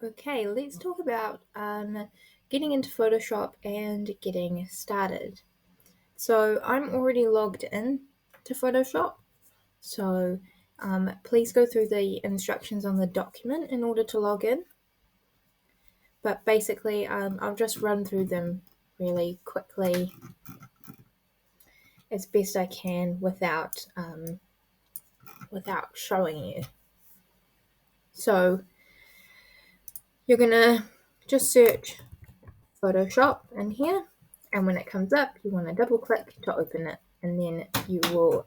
Okay, let's talk about getting into Photoshop and getting started. So I'm already logged in to Photoshop, so please go through the instructions on the document in order to log in. But basically, I'll just run through them really quickly as best I can without showing you. So you're gonna just search Photoshop in here, and when it comes up you want to double click to open it, and then you will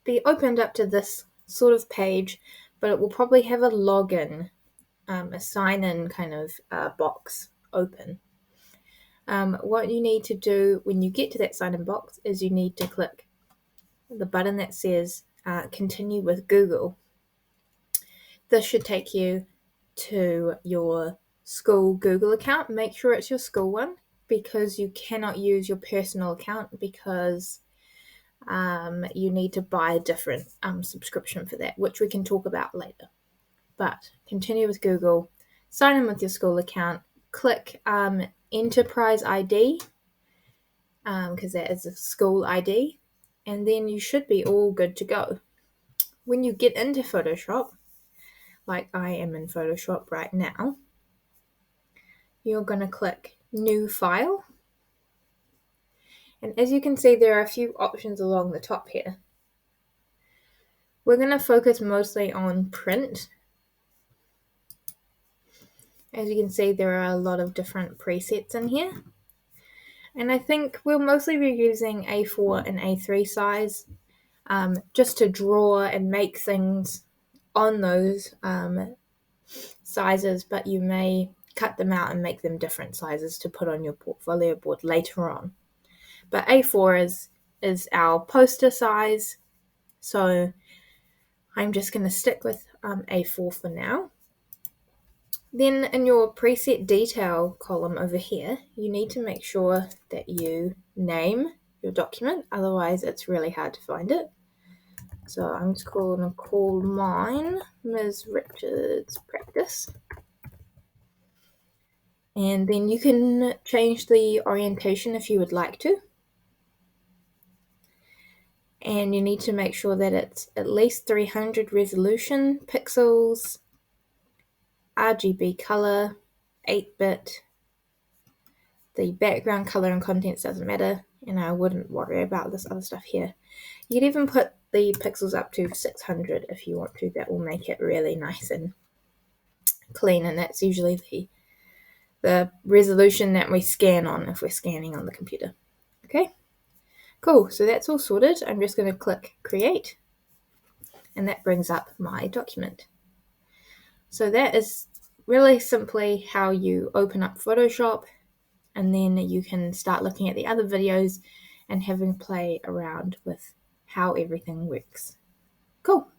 be opened up to this sort of page, but it will probably have a login, a sign in kind of box open. What you need to do when you get to that sign in box is you need to click the button that says continue with Google. This should take you to your school Google account. Make sure it's your school one, because you cannot use your personal account, because you need to buy a different subscription for that, which we can talk about later. But continue with Google, sign in with your school account, click Enterprise ID, because that is a school ID, and then you should be all good to go. When you get into Photoshop, like I am in Photoshop right now, you're going to click New File. And as you can see, there are a few options along the top here. We're going to focus mostly on print. As you can see, there are a lot of different presets in here. And I think we'll mostly be using A4 and A3 size just to draw and make things on those sizes, but you may cut them out and make them different sizes to put on your portfolio board later on. But A4 is our poster size, so I'm just going to stick with A4 for now. Then in your preset detail column over here, you need to make sure that you name your document, otherwise it's really hard to find it. So I'm just going to call mine Ms. Richards Practice. And then you can change the orientation if you would like to. And you need to make sure that it's at least 300 resolution pixels, RGB color, 8-bit. The background color and contents doesn't matter, and I wouldn't worry about this other stuff here. You could even put the pixels up to 600 if you want to. That will make it really nice and clean, and that's usually the resolution that we scan on if we're scanning on the computer. Okay, cool. So that's all sorted. I'm just going to click Create, and that brings up my document. So that is really simply how you open up Photoshop, and then you can start looking at the other videos and having play around with how everything works. Cool.